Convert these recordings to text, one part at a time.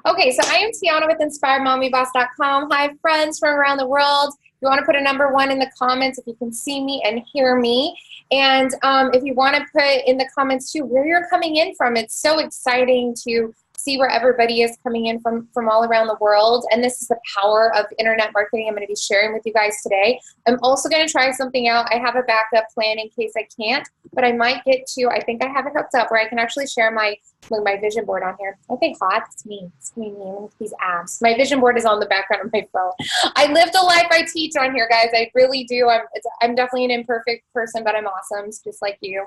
Okay, so I am Tiana with InspiredMommyBoss.com. Hi, friends from around the world. You want to put a number 1 in the comments if you can see me and hear me. And if you want to put in the comments too where you're coming in from. It's so exciting to see where everybody is coming in from all around the world. And this is the power of internet marketing I'm going to be sharing with you guys today. I'm also going to try something out. I have a backup plan in case I can't, but I might get to, I think I have it hooked up where I can actually share my vision board on here. I think hot, it's me with these abs. My vision board is on the background of my phone. I live the life I teach on here, guys. I really do. I'm definitely an imperfect person, but I'm awesome, just like you.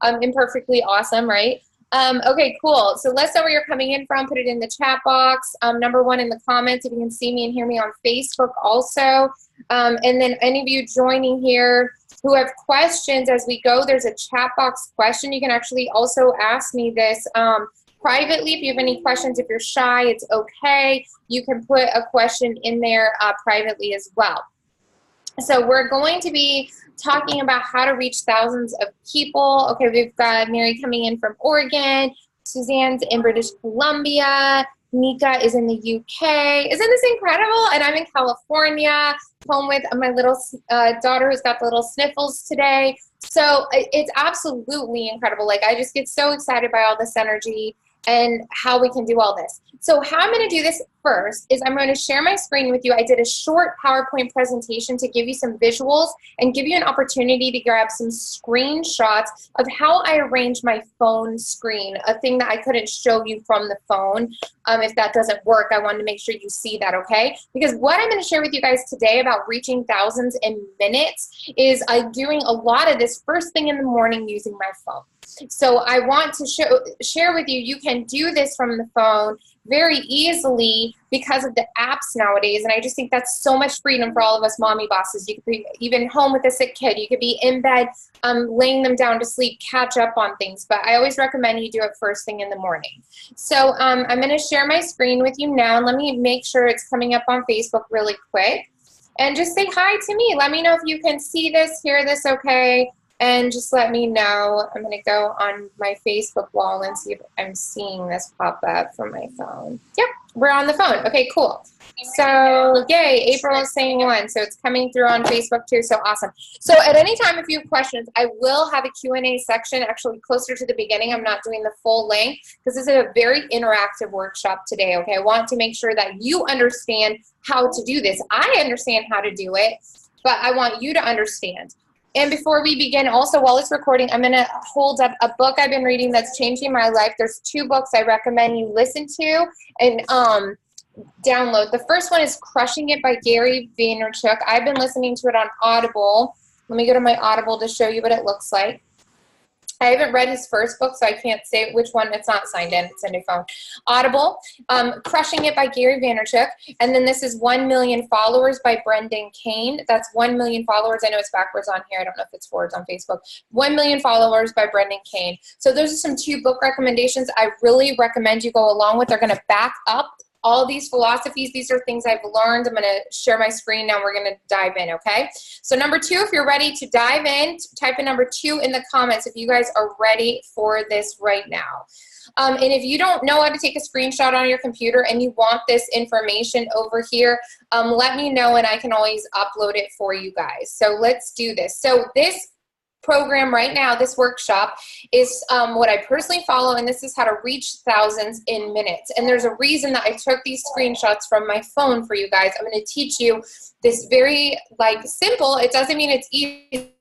I'm imperfectly awesome, right? Okay, cool. So let's know where you're coming in from. Put it in the chat box. Number 1 in the comments if you can see me and hear me on Facebook also. And then any of you joining here who have questions as we go, there's a chat box question. You can actually also ask me this privately if you have any questions. If you're shy, it's okay. You can put a question in there privately as well. So we're going to be talking about how to reach thousands of people. Okay, we've got Mary coming in from Oregon. Suzanne's in British Columbia. Mika is in the UK. Isn't this incredible? And I'm in California, home with my little daughter who's got the little sniffles today. So it's absolutely incredible. Like, I just get so excited by all this energy and how we can do all this. So how I'm going to do this first is I'm going to share my screen with you. I did a short PowerPoint presentation to give you some visuals and give you an opportunity to grab some screenshots of how I arrange my phone screen, a thing that I couldn't show you from the phone. If that doesn't work, I wanted to make sure you see that, okay? Because what I'm going to share with you guys today about reaching thousands in minutes is I'm doing a lot of this first thing in the morning using my phone. So I want to share with you, you can do this from the phone very easily because of the apps nowadays. And I just think that's so much freedom for all of us mommy bosses. You could be even home with a sick kid. You could be in bed, laying them down to sleep, catch up on things. But I always recommend you do it first thing in the morning. So I'm going to share my screen with you now. And let me make sure it's coming up on Facebook really quick. And just say hi to me. Let me know if you can see this, hear this okay. And just let me know. I'm going to go on my Facebook wall and see if I'm seeing this pop up from my phone. Yep, we're on the phone. Okay, cool. So, yay, April is saying 1. So it's coming through on Facebook too, so awesome. So at any time, if you have questions, I will have a Q&A section actually closer to the beginning. I'm not doing the full length because this is a very interactive workshop today, okay? I want to make sure that you understand how to do this. I understand how to do it, but I want you to understand. And before we begin, also while it's recording, I'm going to hold up a book I've been reading that's changing my life. There's 2 books I recommend you listen to and download. The first one is Crushing It by Gary Vaynerchuk. I've been listening to it on Audible. Let me go to my Audible to show you what it looks like. I haven't read his first book, so I can't say which one. It's not signed in. It's a new phone. Audible, Crushing It by Gary Vaynerchuk. And then this is 1 Million Followers by Brendan Kane. That's 1 million followers. I know it's backwards on here. I don't know if it's forwards on Facebook. 1 Million Followers by Brendan Kane. So those are some 2 book recommendations I really recommend you go along with. They're going to back up all these philosophies. These are things I've learned. I'm going to share my screen now. We're going to dive in, okay? So number 2, if you're ready to dive in, type in number 2 in the comments if you guys are ready for this right now. And if you don't know how to take a screenshot on your computer and you want this information over here, let me know and I can always upload it for you guys. So let's do this. So this program right now, this workshop, is what I personally follow, and this is how to reach thousands in minutes. And there's a reason that I took these screenshots from my phone for you guys. I'm going to teach you this very, simple. It doesn't mean it's easy,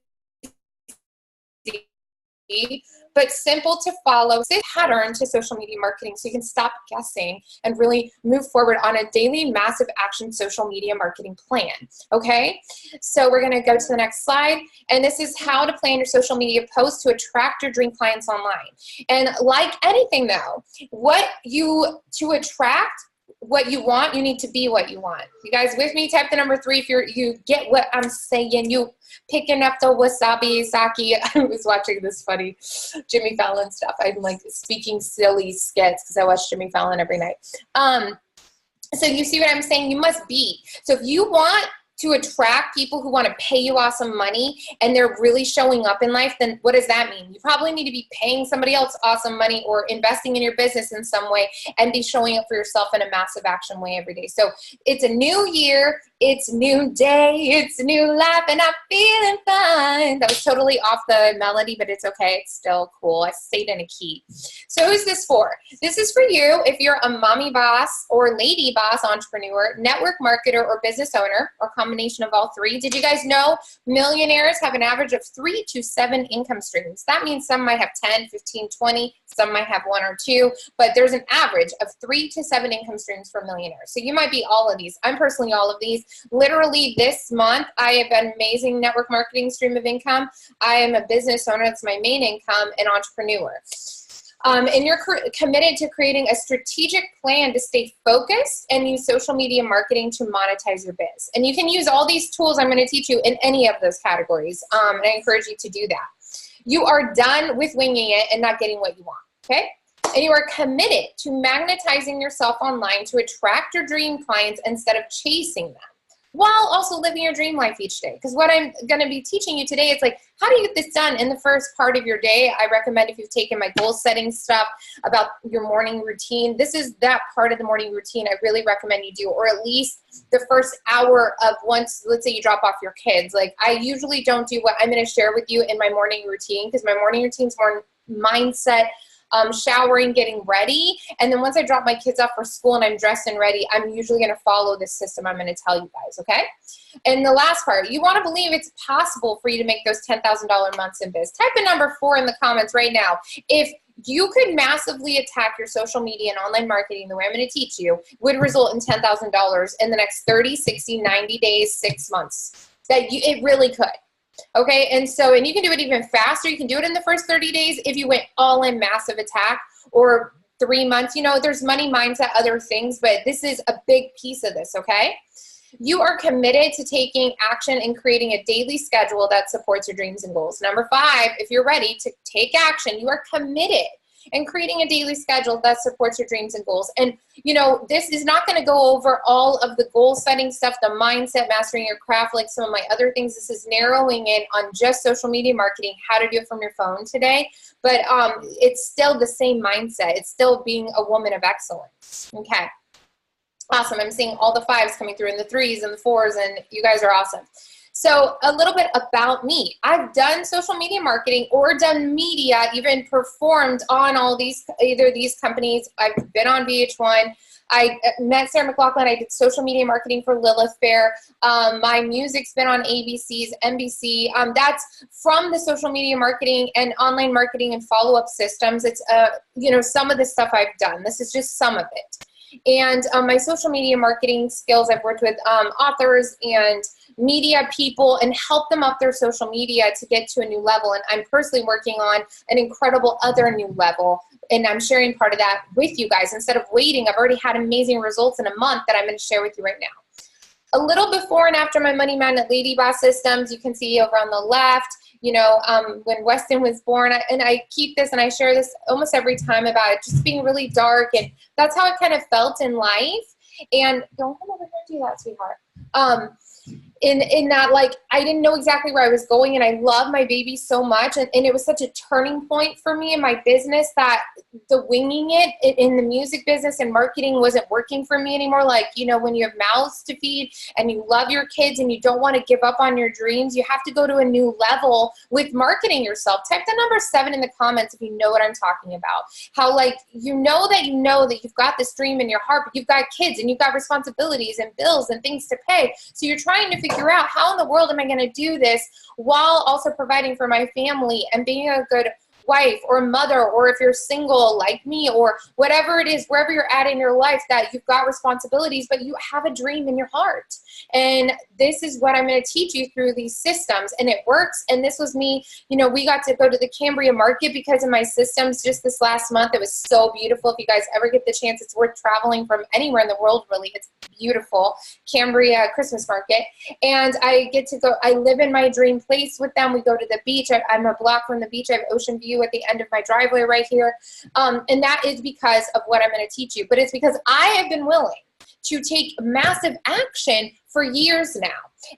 but simple to follow pattern to social media marketing so you can stop guessing and really move forward on a daily massive action social media marketing plan, okay? So we're gonna go to the next slide, and this is how to plan your social media posts to attract your dream clients online. And like anything though, to attract what you want, you need to be what you want. You guys with me? Type the number 3 if you get what I'm saying. You picking up the wasabi sake. I was watching this funny Jimmy Fallon stuff. I'm like speaking silly skits because I watch Jimmy Fallon every night. So you see what I'm saying? You must be. So if you want to attract people who want to pay you awesome money and they're really showing up in life, then what does that mean? You probably need to be paying somebody else awesome money or investing in your business in some way and be showing up for yourself in a massive action way every day. So it's a new year, it's a new day, it's a new life, and I'm feeling fine. That was totally off the melody, but it's okay. It's still cool. I stayed in a key. So who's this for? This is for you if you're a mommy boss or lady boss entrepreneur, network marketer, or business owner, or combination of all three. Did you guys know millionaires have an average of 3 to 7 income streams? That means some might have 10, 15, 20, some might have 1 or 2, but there's an average of 3 to 7 income streams for millionaires. So you might be all of these. I'm personally all of these. Literally this month, I have an amazing network marketing stream of income. I am a business owner. That's my main income, and entrepreneur. And you're committed to creating a strategic plan to stay focused and use social media marketing to monetize your biz. And you can use all these tools I'm going to teach you in any of those categories. And I encourage you to do that. You are done with winging it and not getting what you want, okay? And you are committed to magnetizing yourself online to attract your dream clients instead of chasing them, while also living your dream life each day. Because what I'm going to be teaching you today, it's like, how do you get this done in the first part of your day? I recommend, if you've taken my goal setting stuff about your morning routine, this is that part of the morning routine I really recommend you do, or at least the first hour of once, let's say you drop off your kids. Like, I usually don't do what I'm going to share with you in my morning routine, because my morning routine is more mindset, showering, getting ready. And then once I drop my kids off for school and I'm dressed and ready, I'm usually going to follow this system I'm going to tell you guys, okay? And the last part, you want to believe it's possible for you to make those $10,000 months in biz. Type a number 4 in the comments right now. If you could massively attack your social media and online marketing the way I'm going to teach you, would result in $10,000 in the next 30, 60, 90 days, 6 months. It really could. Okay, and you can do it even faster. You can do it in the first 30 days if you went all in massive attack, or 3 months. You know, there's money mindset, other things, but this is a big piece of this, okay? You are committed to taking action and creating a daily schedule that supports your dreams and goals. Number 5, if you're ready to take action, you are committed and creating a daily schedule that supports your dreams and goals. And, you know, this is not going to go over all of the goal setting stuff, the mindset, mastering your craft, like some of my other things. This is narrowing in on just social media marketing, how to do it from your phone today. But it's still the same mindset. It's still being a woman of excellence. Okay. Awesome. I'm seeing all the 5s coming through, and the 3s and the 4s, and you guys are awesome. So a little bit about me. I've done social media marketing or done media, even performed on all these, either these companies. I've been on VH1. I met Sarah McLachlan. I did social media marketing for Lilith Fair. My music's been on ABC's, NBC. That's from the social media marketing and online marketing and follow-up systems. It's, you know, some of the stuff I've done. This is just some of it. And my social media marketing skills, I've worked with authors and media people and helped them up their social media to get to a new level. And I'm personally working on an incredible other new level. And I'm sharing part of that with you guys. Instead of waiting, I've already had amazing results in a month that I'm going to share with you right now. A little before and after my Money Magnet Lady Boss systems, you can see over on the left, you know, when Weston was born, and I keep this and I share this almost every time about it just being really dark, and that's how it kind of felt in life. And don't come over here and do that, sweetheart. In that, like, I didn't know exactly where I was going, and I love my baby so much, and it was such a turning point for me in my business that the winging it in the music business and marketing wasn't working for me anymore. Like, you know, when you have mouths to feed and you love your kids and you don't want to give up on your dreams, you have to go to a new level with marketing yourself. Type the number 7 in the comments if you know what I'm talking about. How, like, you know that you've got this dream in your heart, but you've got kids and you've got responsibilities and bills and things to pay. So you're trying to figure out, how in the world am I going to do this while also providing for my family and being a good wife or mother, or if you're single like me, or whatever it is, wherever you're at in your life, that you've got responsibilities, but you have a dream in your heart. And this is what I'm going to teach you through these systems, and it works. And this was me, you know, we got to go to the Cambria market because of my systems just this last month. It was so beautiful. If you guys ever get the chance, it's worth traveling from anywhere in the world, really. It's beautiful. Cambria Christmas market. And I get to go, I live in my dream place with them. We go to the beach. I'm a block from the beach. I have ocean view at the end of my driveway right here. And that is because of what I'm going to teach you. But it's because I have been willing to take massive action for years now.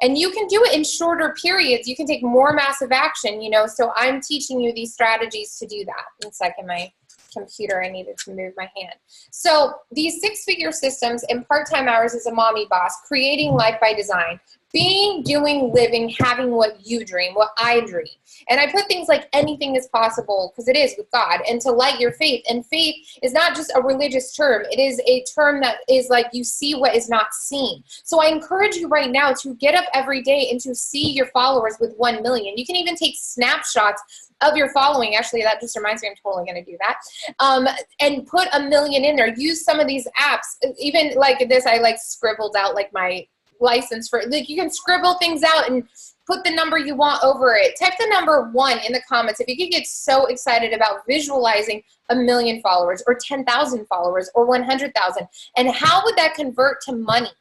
And you can do it in shorter periods. You can take more massive action, you know, so I'm teaching you these strategies to do that. One second, my computer, I needed to move my hand. So these six-figure systems in part-time hours as a mommy boss, creating life by design, being, doing, living, having what you dream, what I dream. And I put things like anything is possible, because it is with God, and to light your faith. And faith is not just a religious term. It is a term that is like you see what is not seen. So I encourage you right now to get up every day and to see your followers with 1 million. You can even take snapshots of your following. Actually, that just reminds me, I'm totally going to do that. And put 1 million in there. Use some of these apps. Even like this, I like scribbled out like my license for, like, you can scribble things out and put the number you want over it. Type the number 1 in the comments if you could get so excited about visualizing 1 million followers or 10,000 followers or 100,000. And how would that convert to money?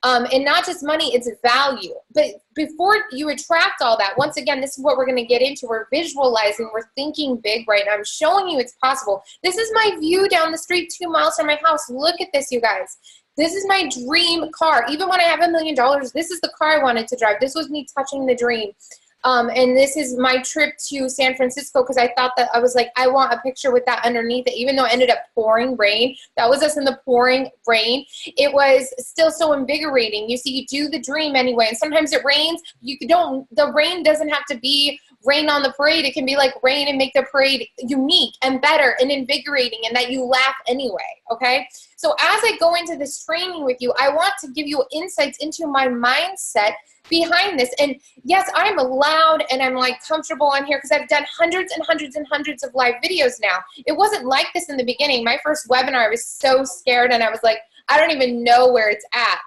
And not just money, it's value. But before you attract all that, once again, this is what we're going to get into. We're visualizing, we're thinking big right now. I'm showing you it's possible. This is my view down the street 2 miles from my house. Look at this, you guys. This is my dream car. Even when I have $1 million, this is the car I wanted to drive. This was me touching the dream. And this is my trip to San Francisco, because I thought that, I was like, I want a picture with that underneath it, even though it ended up pouring rain. That was us in the pouring rain. It was still so invigorating. You see, you do the dream anyway. And sometimes it rains. The rain doesn't have to be rain on the parade. It can be like rain and make the parade unique and better and invigorating, and that you laugh anyway, okay? So as I go into this training with you, I want to give you insights into my mindset behind this. And yes, I'm loud and I'm like comfortable on here because I've done hundreds and hundreds and hundreds of live videos now. It wasn't like this in the beginning. My first webinar, I was so scared and I was like, I don't even know where it's at.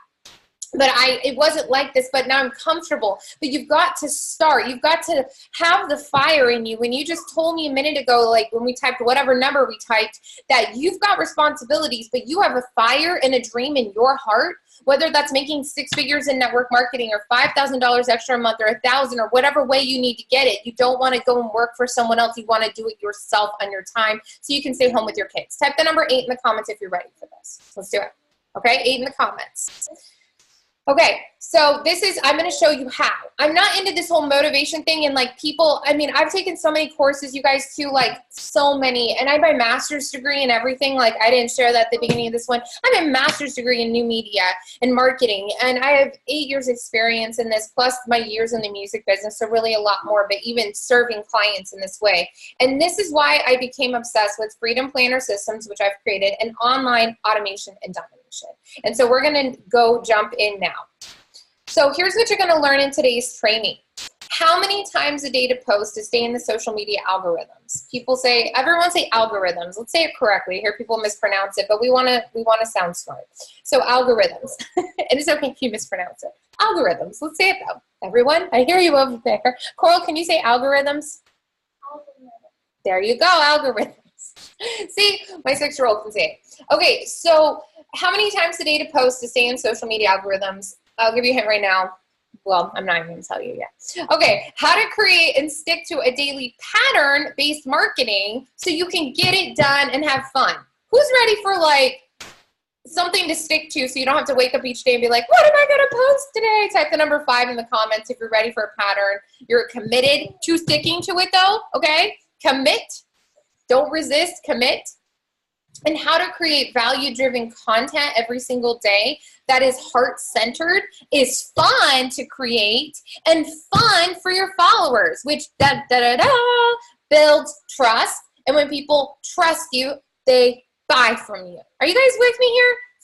But it wasn't like this, but now I'm comfortable. But you've got to start. You've got to have the fire in you. When you just told me a minute ago, like when we typed whatever number we typed, that you've got responsibilities, but you have a fire and a dream in your heart, whether that's making 6 figures in network marketing or $5,000 extra a month or 1,000 or whatever way you need to get it. You don't want to go and work for someone else. You want to do it yourself on your time so you can stay home with your kids. Type the number 8 in the comments if you're ready for this. Let's do it. Okay, 8 in the comments. Okay, so this is, I'm going to show you how. I'm not into this whole motivation thing and like people, I mean, I've taken so many courses, you guys too, like so many, and I have my master's degree and everything. Like I didn't share that at the beginning of this one. I have a master's degree in new media and marketing, and I have 8 years experience in this, plus my years in the music business, so really a lot more, but even serving clients in this way. And this is why I became obsessed with Freedom Planner Systems, which I've created, and online automation and domination. And so we're going to go jump in now. So here's what you're going to learn in today's training. How many times a day to post to stay in the social media algorithms? People say, everyone say algorithms. Let's say it correctly. I hear people mispronounce it, but we want to sound smart. So algorithms. And it's okay if you mispronounce it. Algorithms. Let's say it though. Everyone, I hear you over there. Coral, can you say algorithms? There you go, algorithms. See, my 6-year-old can say it. Okay, so how many times a day to post to stay in social media algorithms? I'll give you a hint right now. Well, I'm not even going to tell you yet. Okay, how to create and stick to a daily pattern-based marketing so you can get it done and have fun. Who's ready for like something to stick to so you don't have to wake up each day and be like, what am I going to post today? Type the number 5 in the comments if you're ready for a pattern. You're committed to sticking to it though, okay? Commit. Don't resist, commit. And how to create value-driven content every single day that is heart-centered, is fun to create, and fun for your followers, which builds trust. And when people trust you, they buy from you. Are you guys with me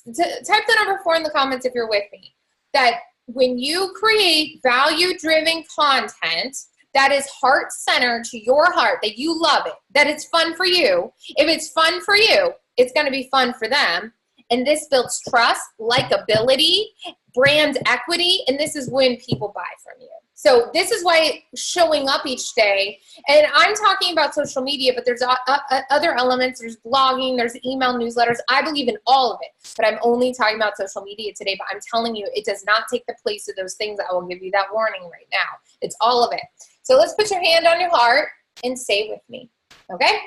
here? Type the number 4 in the comments if you're with me. That when you create value-driven content that is heart-centered to your heart, that you love it, that it's fun for you, if it's fun for you, it's going to be fun for them. And this builds trust, likability, brand equity, and this is when people buy from you. So this is why showing up each day, and I'm talking about social media, but there's other elements. There's blogging, there's email newsletters. I believe in all of it, but I'm only talking about social media today. But I'm telling you, it does not take the place of those things. I will give you that warning right now. It's all of it. So let's put your hand on your heart and say with me, okay?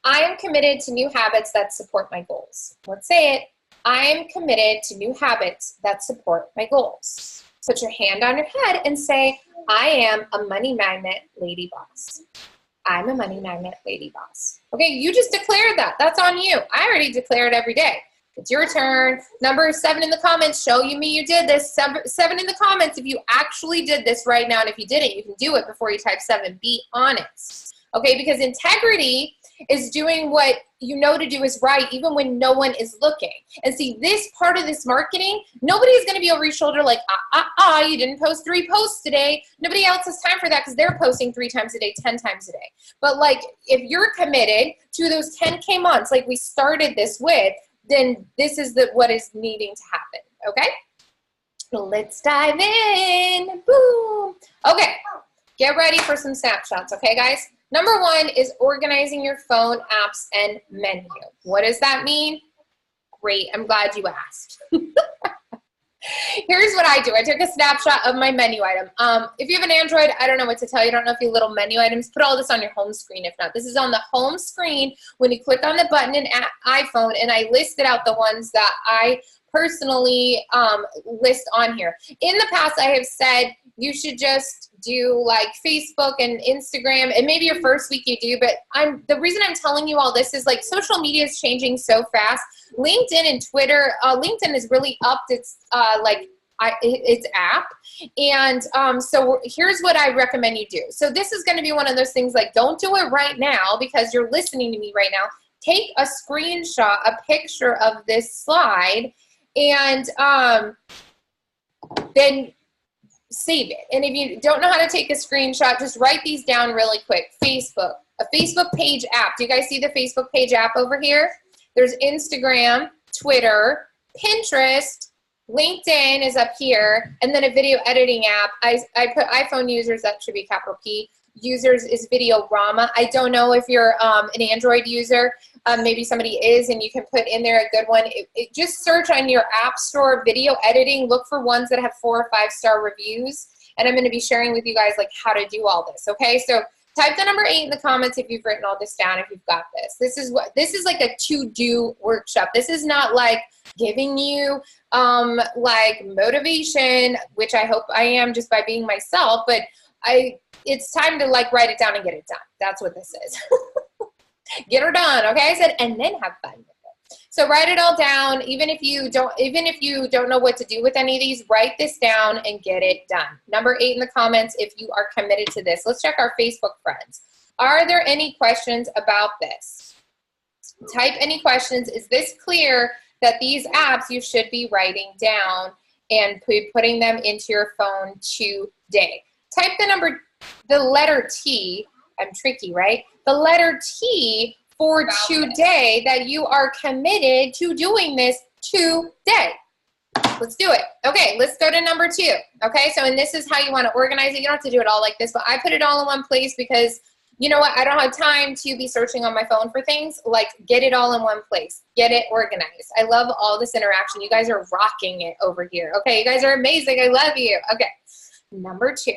I am committed to new habits that support my goals. Let's say it. I am committed to new habits that support my goals. Put your hand on your head and say, I am a money magnet lady boss. I'm a money magnet lady boss. Okay, you just declared that. That's on you. I already declare it every day. It's your turn. Number 7 in the comments, show me you did this. 7 in the comments if you actually did this right now. And if you didn't, you can do it before you type 7. Be honest. Okay, because integrity is doing what you know to do is right, even when no one is looking. And see, this part of this marketing, nobody is going to be over your shoulder like, you didn't post 3 posts today. Nobody else has time for that because they're posting 3 times a day, 10 times a day. But like, if you're committed to those 10K months, like we started this with, then this is what is needing to happen, okay? Let's dive in. Boom. Okay, get ready for some snapshots, okay, guys? Number 1 is organizing your phone, apps, and menu. What does that mean? Great, I'm glad you asked. Here's what I do. I took a snapshot of my menu item. If you have an Android, I don't know what to tell you. I don't know if you have little menu items. Put all this on your home screen. If not, this is on the home screen when you click on the button in iPhone, and I listed out the ones that I personally list on here. In the past, I have said you should just do like Facebook and Instagram, and maybe your first week you do, but the reason I'm telling you all this is like social media is changing so fast. LinkedIn and Twitter, LinkedIn has really upped its its app, and so here's what I recommend you do. So this is going to be one of those things like, don't do it right now because you're listening to me right now. Take a screenshot, a picture of this slide, and then save it. And if you don't know how to take a screenshot, just write these down really quick. Facebook, a Facebook page app. Do you guys see the Facebook page app over here? There's Instagram, Twitter, Pinterest, LinkedIn is up here, and then a video editing app. I put iPhone users, that should be capital P. Users is Videorama. I don't know if you're an Android user. Maybe somebody is, and you can put in there a good one. Just search on your app store, video editing. Look for ones that have 4 or 5-star reviews, and I'm going to be sharing with you guys like how to do all this. Okay, so type the number 8 in the comments if you've written all this down. If you've got this, this is like a to-do workshop. This is not like giving you like motivation, which I hope I am just by being myself, but it's time to like write it down and get it done. That's what this is. Get her done, okay? I said, and then have fun with it. So write it all down. Even if you don't know what to do with any of these, write this down and get it done. Number 8 in the comments if you are committed to this. Let's check our Facebook friends. Are there any questions about this? Type any questions. Is this clear that these apps you should be writing down and putting them into your phone today? Type the letter T. I'm tricky, right? The letter T for today, that you are committed to doing this today. Let's do it. Okay, let's go to number 2. Okay, so and this is how you want to organize it. You don't have to do it all like this, but I put it all in one place because you know what? I don't have time to be searching on my phone for things. Like, get it all in one place. Get it organized. I love all this interaction. You guys are rocking it over here. Okay, you guys are amazing. I love you. Okay, number 2.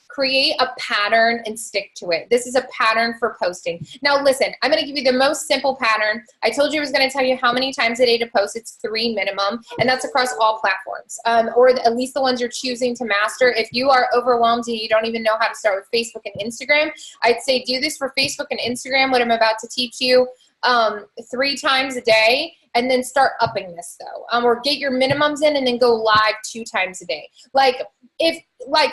Create a pattern and stick to it. This is a pattern for posting. Now listen, I'm going to give you the most simple pattern. I told you I was going to tell you how many times a day to post. It's 3 minimum, and that's across all platforms, or at least the ones you're choosing to master. If you are overwhelmed and you don't even know how to start with Facebook and Instagram, I'd say do this for Facebook and Instagram, what I'm about to teach you, 3 times a day, and then start upping this though, or get your minimums in and then go live 2 times a day. Like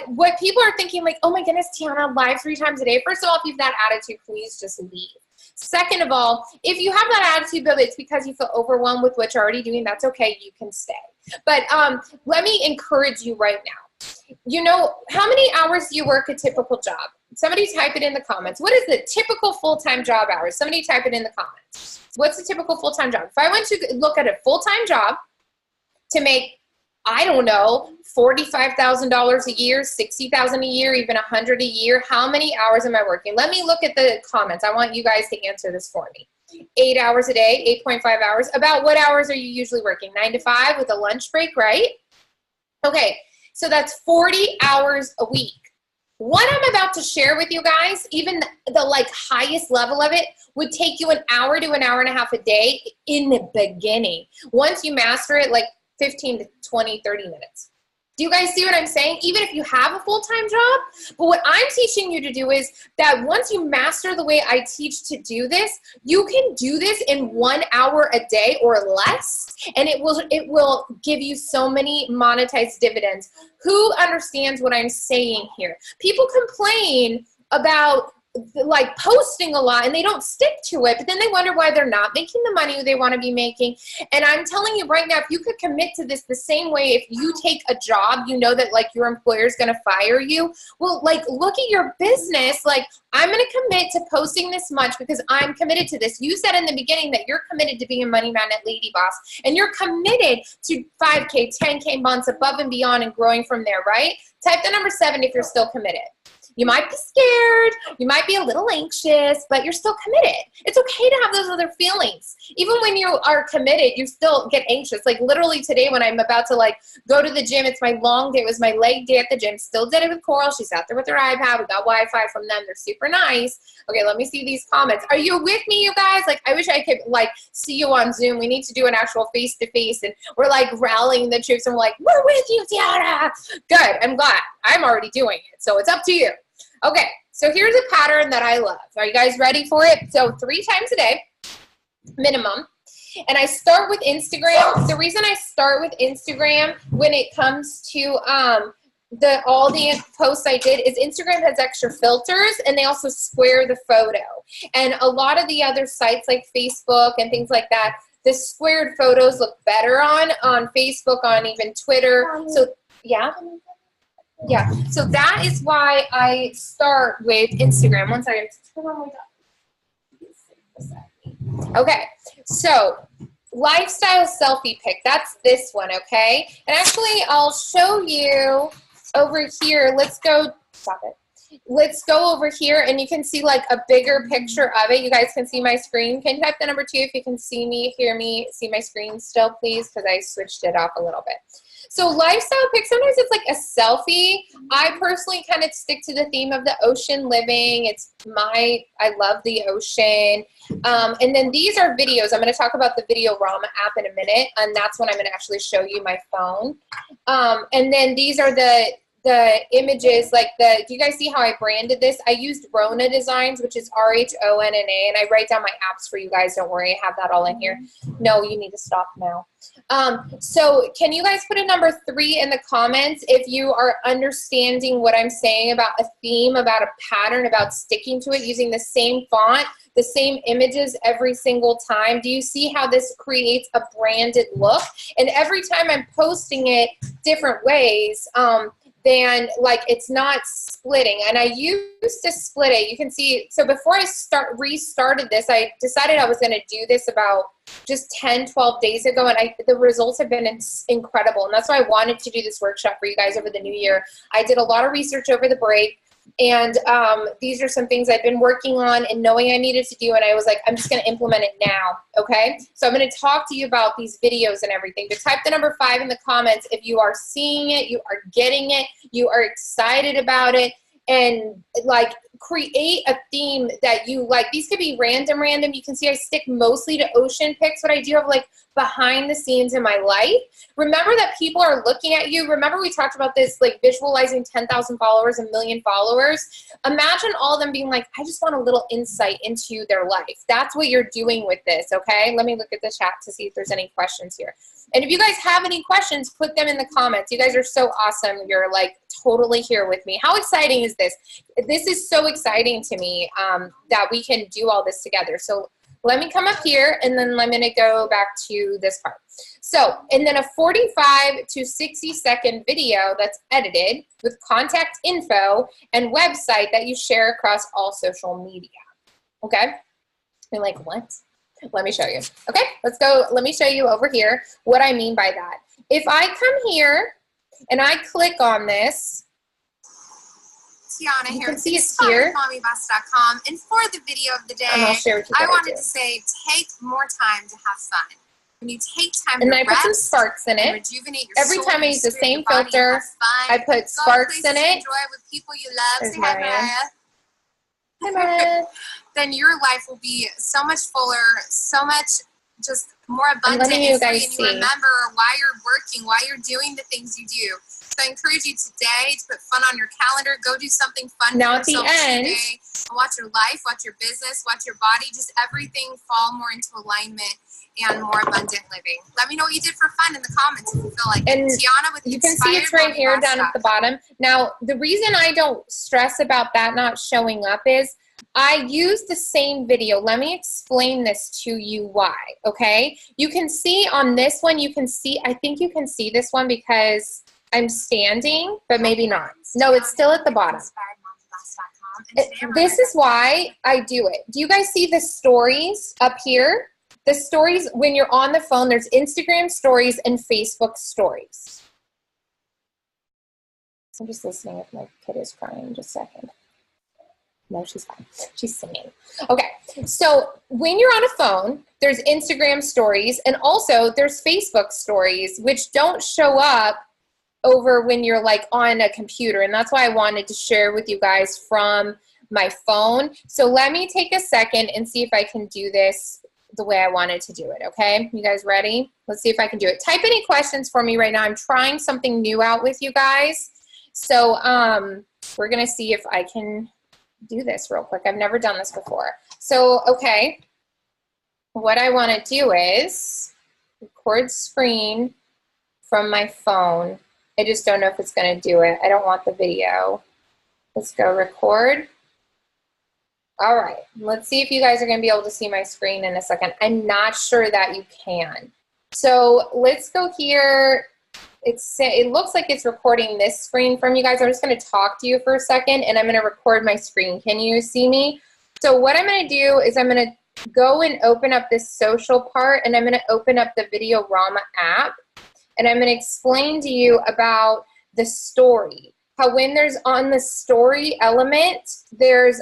what people are thinking, like, oh my goodness, Tiana, live 3 times a day. First of all, if you have that attitude, please just leave. Second of all, if you have that attitude, but it's because you feel overwhelmed with what you're already doing, that's okay, you can stay. But let me encourage you right now. You know, how many hours do you work a typical job? Somebody type it in the comments. What is the typical full-time job hours? Somebody type it in the comments. What's the typical full-time job? If I went to look at a full-time job to make, I don't know, $45,000 a year, $60,000 a year, even $100,000 a year, how many hours am I working? Let me look at the comments. I want you guys to answer this for me. 8 hours a day, 8.5 hours. About what hours are you usually working? 9 to 5 with a lunch break, right? Okay, so that's 40 hours a week. What I'm about to share with you guys, even the like highest level of it, would take you an hour to an hour and a half a day in the beginning. Once you master it, like 15 to 20, 30 minutes. Do you guys see what I'm saying? Even if you have a full-time job, but what I'm teaching you to do is that once you master the way I teach to do this, you can do this in 1 hour a day or less, and it will give you so many monetized dividends. Who understands what I'm saying here? People complain about like posting a lot and they don't stick to it, but then they wonder why they're not making the money they want to be making. And I'm telling you right now, if you could commit to this the same way, if you take a job, you know that like your employer is going to fire you. Well, like look at your business. Like I'm going to commit to posting this much because I'm committed to this. You said in the beginning that you're committed to being a money man at Lady Boss, and you're committed to 5K, 10K months above and beyond and growing from there, right? Type the number 7 if you're still committed. You might be scared, you might be a little anxious, but you're still committed. It's okay to have those other feelings. Even when you are committed, you still get anxious. Like literally today when I'm about to like go to the gym, it's my long day, it was my leg day at the gym, still did it with Coral. She's out there with her iPad, we got Wi-Fi from them, they're super nice. Okay, let me see these comments. Are you with me, you guys? Like I wish I could like see you on Zoom. We need to do an actual face-to-face and we're like rallying the troops and we're like, we're with you, Tiara. Good, I'm glad. I'm already doing it, so it's up to you. Okay, so here's a pattern that I love. Are you guys ready for it? So 3 times a day, minimum. And I start with Instagram. The reason I start with Instagram when it comes to all the posts I did is Instagram has extra filters and they also square the photo. And a lot of the other sites like Facebook and things like that, the squared photos look better on Facebook, on even Twitter. So yeah. Yeah, so that is why I start with Instagram. One second. Okay, so lifestyle selfie pic. That's this one, okay? And actually, I'll show you over here. Let's go. Stop it. Let's go over here, and you can see like a bigger picture of it. You guys can see my screen. Can you type the number 2 if you can see me, hear me, see my screen still, please? Because I switched it off a little bit. So lifestyle pics, sometimes it's like a selfie. I personally kind of stick to the theme of the ocean living. I love the ocean. And then these are videos. I'm going to talk about the Videorama app in a minute, and that's when I'm going to actually show you my phone. And then these are the images, like do you guys see how I branded this? I used Rona Designs, which is RHONNA, and I write down my apps for you guys. Don't worry, I have that all in here. No, you need to stop now. So can you guys put a number 3 in the comments if you are understanding what I'm saying about a theme, about a pattern, about sticking to it, using the same font, the same images every single time? Do you see how this creates a branded look? And every time I'm posting it different ways, then like it's not splitting. And I used to split it. You can see, so before I restarted this, I decided I was going to do this about just 10, 12 days ago, and the results have been incredible. And that's why I wanted to do this workshop for you guys over the new year. I did a lot of research over the break, and these are some things I've been working on and knowing I needed to do, and I was like, I'm just going to implement it now, okay? So I'm going to talk to you about these videos and everything. But type the number 5 in the comments if you are seeing it, you are getting it, you are excited about it, and like create a theme that you like. These could be random. You can see I stick mostly to ocean pics, but I do have like behind the scenes in my life. Remember that people are looking at you. Remember we talked about this, like visualizing 10,000 followers, 1 million followers. Imagine all of them being like, I just want a little insight into their life. That's what you're doing with this, okay? Let me look at the chat to see if there's any questions here. And if you guys have any questions, put them in the comments. You guys are so awesome. You're like totally here with me. How exciting is this? This is so exciting to me that we can do all this together. So let me come up here, and then I'm going to go back to this part. So, and then a 45 to 60-second video that's edited with contact info and website that you share across all social media. Okay? You're like, what? Let me show you. Okay, let's go. Let me show you over here what I mean by that. If I come here and I click on this, Tiana here. You can see it's here. MommyBoss.com. And for the video of the day, I wanted to say take more time to have fun. When you take time and to I put some sparks in it. Rejuvenate your Every soul, time I use the same filter, I put sparks in it. Enjoy with people you love. There's Say hi, Mariah. then your life will be so much fuller, so much just more abundant and free, and you remember why you're working, why you're doing the things you do. So I encourage you today to put fun on your calendar. Go do something fun now for yourself today. Watch your life, watch your business, watch your body, just everything fall more into alignment and more abundant living. Let me know what you did for fun in the comments if you feel like it. Tiana with you can see it's right here down at the bottom. Now, the reason I don't stress about that not showing up is I use the same video. Let me explain this to you why, okay? You can see on this one, you can see, I think you can see this one because I'm standing, but maybe not. No, it's still at the bottom. This is why I do it. Do you guys see the stories up here? The stories, when you're on the phone, there's Instagram stories and Facebook stories. I'm just listening if my kid is crying. Just a second. No, she's fine. She's singing. Okay, so when you're on a phone, there's Instagram stories, and also there's Facebook stories, which don't show up over when you're like on a computer, and that's why I wanted to share with you guys from my phone. So let me take a second and see if I can do this the way I wanted to do it, okay? You guys ready? Let's see if I can do it. Type any questions for me right now. I'm trying something new out with you guys. So we're gonna see if I can do this real quick. I've never done this before. So, okay, what I wanna do is record screen from my phone. I just don't know if it's gonna do it. I don't want the video. Let's go record. All right, let's see if you guys are gonna be able to see my screen in a second. I'm not sure that you can. So let's go here. It looks like it's recording this screen from you guys. I'm just gonna talk to you for a second and I'm gonna record my screen. Can you see me? So what I'm gonna do is I'm gonna go and open up this social part and I'm gonna open up the Videorama app and I'm gonna explain to you about the story. How when there's on the story element, there's,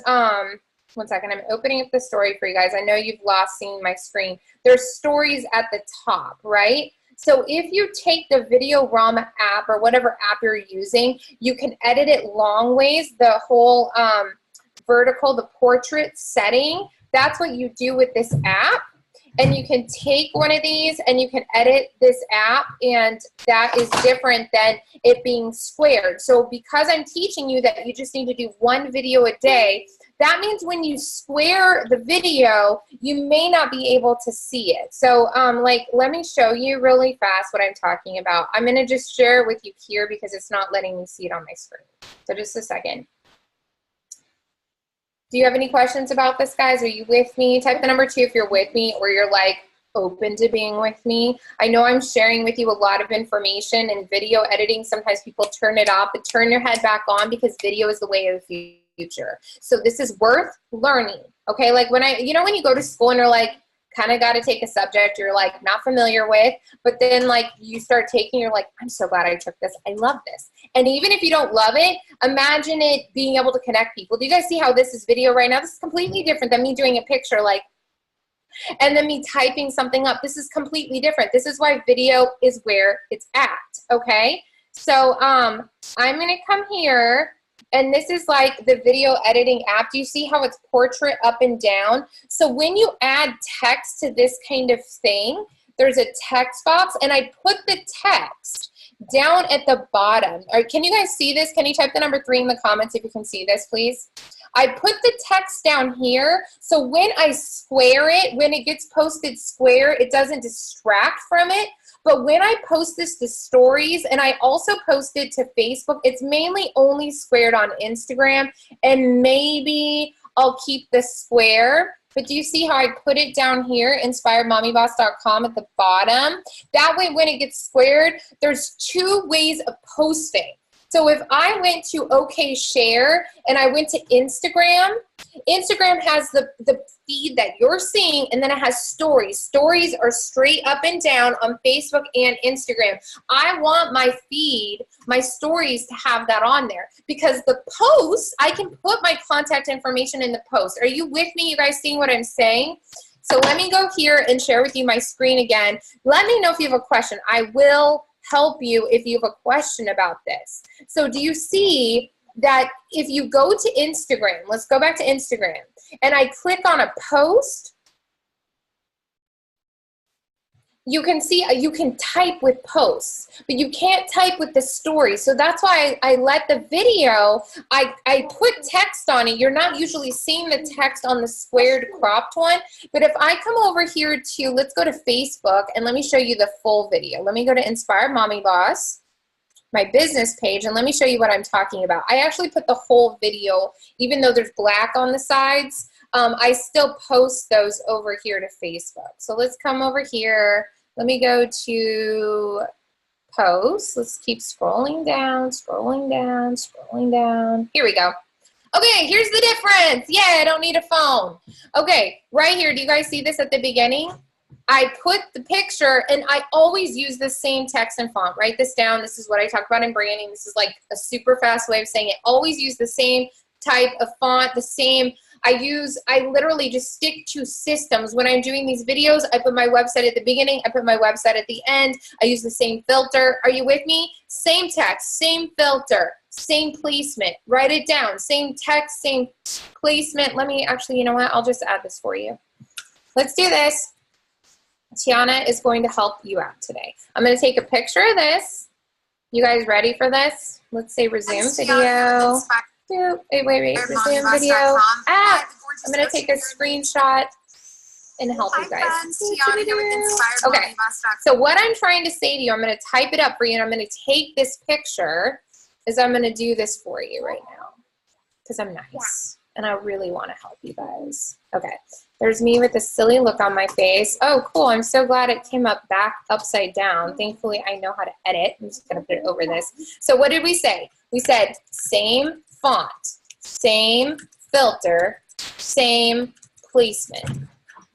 one second, I'm opening up the story for you guys. I know you've lost seeing my screen. There's stories at the top, right? So if you take the Videorama app or whatever app you're using, you can edit it long ways, the whole vertical, the portrait setting. That's what you do with this app. And you can take one of these and you can edit this app, and that is different than it being squared. So because I'm teaching you that you just need to do one video a day, that means when you square the video, you may not be able to see it. So like, let me show you really fast what I'm talking about. I'm gonna just share it with you here because it's not letting me see it on my screen. So just a second. Do you have any questions about this, guys? Are you with me? Type the number 2 if you're with me or you're like open to being with me. I know I'm sharing with you a lot of information, and video editing, sometimes people turn it off, but turn your head back on because video is the way of the future. So this is worth learning, okay? Like when you know when you go to school and you're like, kind of got to take a subject you're like not familiar with, but then like you start taking, you're like, I'm so glad I took this. I love this. And even if you don't love it, imagine it being able to connect people. Do you guys see how this is video right now? This is completely different than me doing a picture like, and then me typing something up. This is completely different. This is why video is where it's at, okay? So I'm gonna come here, and this is like the video editing app. Do you see how it's portrait up and down? So when you add text to this kind of thing, there's a text box, and I put the text down at the bottom. All right, can you guys see this? Can you type the number 3 in the comments if you can see this, please? I put the text down here, so when I square it, when it gets posted square, it doesn't distract from it. But when I post this to stories, and I also post it to Facebook, it's mainly only squared on Instagram, and maybe I'll keep the square. But do you see how I put it down here, inspiredmommyboss.com at the bottom? That way when it gets squared, there's 2 ways of posting. So if I went to OK Share and I went to Instagram, Instagram has the feed that you're seeing, and then it has stories. Stories are straight up and down on Facebook and Instagram. I want my feed, my stories to have that on there, because the posts, I can put my contact information in the post. Are you with me? You guys seeing what I'm saying? So let me go here and share with you my screen again. Let me know if you have a question. I will help you if you have a question about this. So do you see that if you go to Instagram, let's go back to Instagram, and I click on a post, you can see, you can type with posts, but you can't type with the story. So that's why I let the video, I put text on it. You're not usually seeing the text on the squared cropped one, but if I come over here to, let's go to Facebook, and let me show you the full video. Let me go to Inspired Mommy Boss, my business page, and let me show you what I'm talking about. I actually put the whole video, even though there's black on the sides, I still post those over here to Facebook. So let's come over here. Let me go to posts. Let's keep scrolling down, scrolling down, scrolling down. Here we go. Okay, here's the difference. Yeah, I don't need a phone. Okay, right here, do you guys see this at the beginning? I put the picture, and I always use the same text and font. Write this down. This is what I talk about in branding. This is like a super fast way of saying it. Always use the same type of font, the same. I literally just stick to systems. When I'm doing these videos, I put my website at the beginning, I put my website at the end, I use the same filter. Are you with me? Same text, same filter, same placement. Write it down. Same text, same placement. Let me actually, you know what? I'll just add this for you. Let's do this. Tiana is going to help you out today. I'm going to take a picture of this. You guys ready for this? Let's say resume video. Wait, resume video. I'm going to take a screenshot and help you guys. Okay, so what I'm trying to say to you, I'm going to type it up for you, and I'm going to take this picture, is I'm going to do this for you right now, because I'm nice, and I really want to help you guys. Okay, there's me with a silly look on my face. Oh, cool, I'm so glad it came up back upside down. Thankfully, I know how to edit. I'm just going to put it over this. So what did we say? We said same font, same filter, same placement,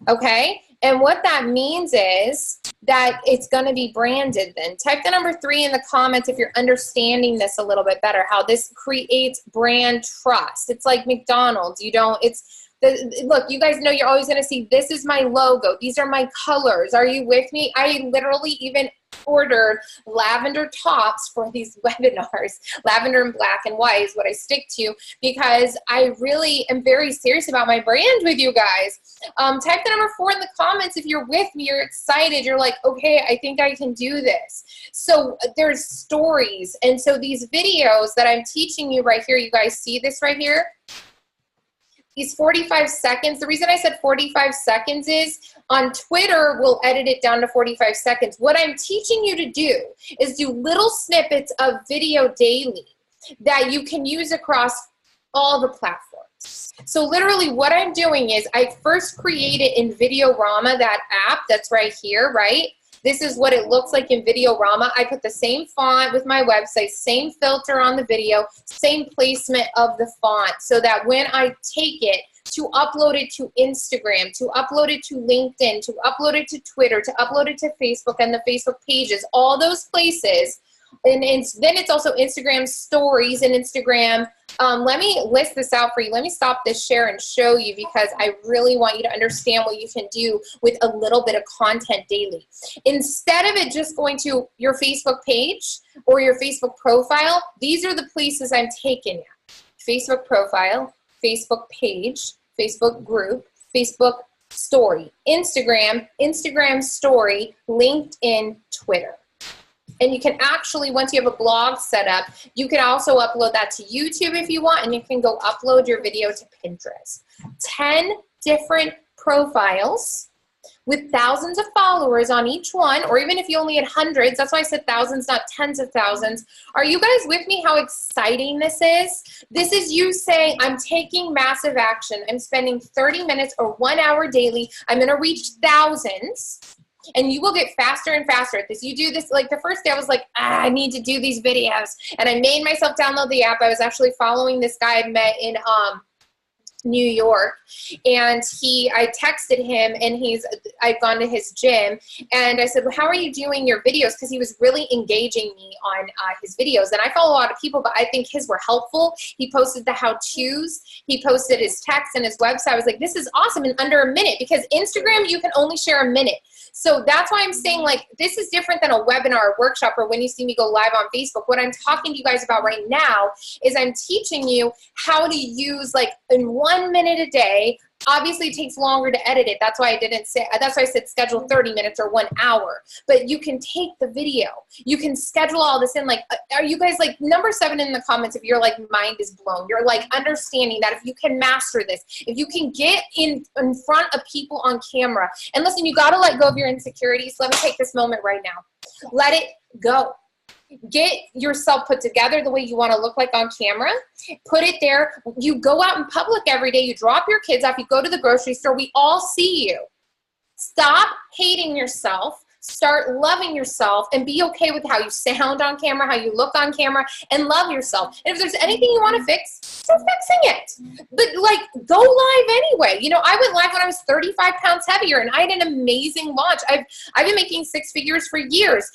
okay? And what that means is that it's gonna be branded then. Type the number 3 in the comments if you're understanding this a little bit better, how this creates brand trust. It's like McDonald's, look, you guys know you're always gonna see, this is my logo, these are my colors. Are you with me? I literally even ordered lavender tops for these webinars. Lavender and black and white is what I stick to, because I really am very serious about my brand with you guys. Type the number 4 in the comments if you're with me, you're excited, you're like, okay, I think I can do this. So there's stories, and so these videos that I'm teaching you right here, you guys see this right here? These 45 seconds, the reason I said 45 seconds is on Twitter, we'll edit it down to 45 seconds. What I'm teaching you to do is do little snippets of video daily that you can use across all the platforms. So literally what I'm doing is I first created in Videorama, that app that's right here, right? This is what it looks like in Videorama. I put the same font with my website, same filter on the video, same placement of the font, so that when I take it to upload it to Instagram, to upload it to LinkedIn, to upload it to Twitter, to upload it to Facebook and the Facebook pages, all those places, and then it's also Instagram stories and Instagram. Let me list this out for you. Let me stop this share and show you, because I really want you to understand what you can do with a little bit of content daily. Instead of it just going to your Facebook page or your Facebook profile, these are the places I'm taking you. Facebook profile, Facebook page, Facebook group, Facebook story, Instagram, Instagram story, LinkedIn, Twitter. And you can actually, once you have a blog set up, you can also upload that to YouTube if you want, and you can go upload your video to Pinterest. 10 different profiles with thousands of followers on each one, or even if you only had hundreds, that's why I said thousands, not tens of thousands. Are you guys with me how exciting this is? This is you saying, I'm taking massive action. I'm spending 30 minutes or 1 hour daily. I'm gonna reach thousands. And you will get faster and faster at this. You do this, like the first day I was like, I need to do these videos. And I made myself download the app. I was actually following this guy I met in New York, and I texted him, and I'd gone to his gym, and I said, well, how are you doing your videos? Because he was really engaging me on his videos, and I follow a lot of people, but I think his were helpful. He posted the how-tos, he posted his text and his website. I was like, this is awesome, in under a minute, because Instagram, you can only share a minute. So that's why I'm saying, like, this is different than a webinar or workshop, or when you see me go live on Facebook. What I'm talking to you guys about right now is I'm teaching you how to use, like, in 1 minute a day. Obviously, it takes longer to edit it. That's why I said schedule 30 minutes or 1 hour. But you can take the video. You can schedule all this in. Like, are you guys, like, number 7 in the comments if your, like, mind is blown? You're, like, understanding that if you can master this, if you can get in front of people on camera. And listen, you got to let go of your insecurities. Let me take this moment right now. Let it go. Get yourself put together the way you want to look like on camera. Put it there. You go out in public every day. You drop your kids off. You go to the grocery store. We all see you. Stop hating yourself. Start loving yourself, and be okay with how you sound on camera, how you look on camera, and love yourself. And if there's anything you want to fix, start fixing it. But, like, go live anyway. You know, I went live when I was 35 pounds heavier, and I had an amazing launch. I've been making 6 figures for years.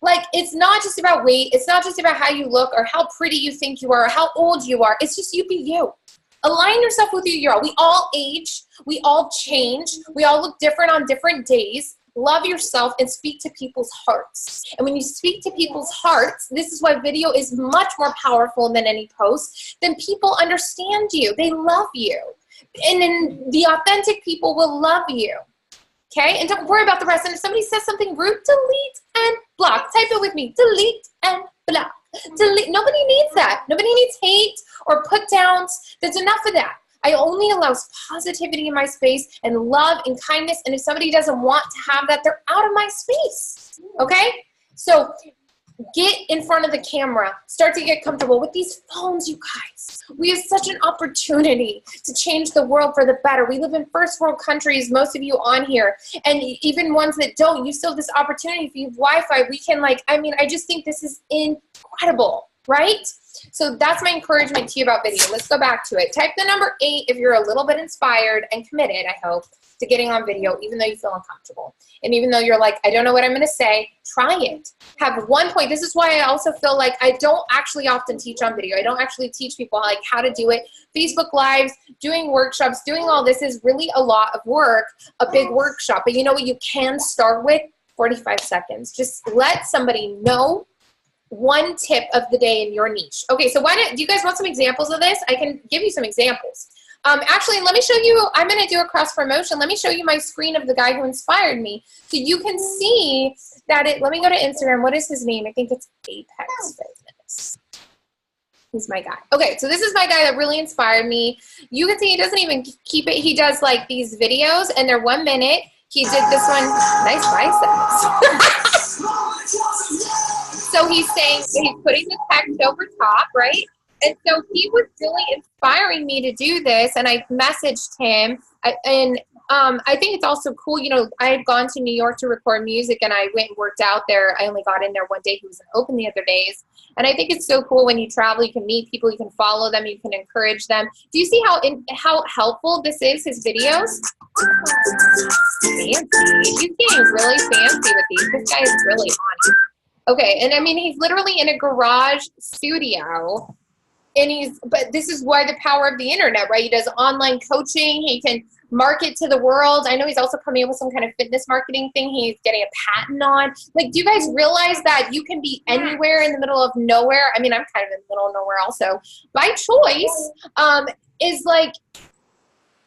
Like, it's not just about weight. It's not just about how you look or how pretty you think you are or how old you are. It's just you be you. Align yourself with who you are. We all age. We all change. We all look different on different days. Love yourself and speak to people's hearts. And when you speak to people's hearts, this is why video is much more powerful than any post. Then people understand you. They love you. And then the authentic people will love you. Okay? And don't worry about the rest. And if somebody says something rude, delete and block. Type it with me. Delete and block. Delete. Nobody needs that. Nobody needs hate or put downs. There's enough of that. I only allow positivity in my space and love and kindness. And if somebody doesn't want to have that, they're out of my space. Okay? So get in front of the camera. Start to get comfortable with these phones, you guys. We have such an opportunity to change the world for the better. We live in first world countries, most of you on here. And even ones that don't, you still have this opportunity. If you have Wi-Fi, we can, like, I mean, I just think this is incredible, right? So that's my encouragement to you about video. Let's go back to it. Type the number 8 if you're a little bit inspired and committed, I hope, to getting on video, even though you feel uncomfortable. And even though you're like, I don't know what I'm going to say, try it. Have one point. This is why I also feel like I don't actually often teach on video. I don't actually teach people, like, how to do it. Facebook Lives, doing workshops, doing all this is really a lot of work, a big workshop. But you know what you can start with? 45 seconds. Just let somebody know one tip of the day in your niche. Okay, so do you guys want some examples of this? I can give you some examples. Actually, let me show you, I'm going to do a cross promotion. Let me show you my screen of the guy who inspired me. So you can see that let me go to Instagram. What is his name? I think it's Apex Fitness. He's my guy. Okay, so this is my guy that really inspired me. You can see he doesn't even keep it. He does, like, these videos, and they're 1 minute. He did this one. Nice biceps. So he's saying, he's putting the text over top, right? And so he was really inspiring me to do this, and I messaged him. I think it's also cool, you know, I had gone to New York to record music, and I went and worked out there. I only got in there one day. He wasn't open the other days. And I think it's so cool when you travel, you can meet people, you can follow them, you can encourage them. Do you see how helpful this is, his videos? Fancy. He's getting really fancy with these. This guy is really on it. Okay, and I mean, he's literally in a garage studio. And but this is why the power of the internet, right? He does online coaching. He can market to the world. I know he's also coming up with some kind of fitness marketing thing he's getting a patent on. Like, do you guys realize that you can be anywhere in the middle of nowhere? I mean, I'm kind of in the middle of nowhere also. My choice is, like,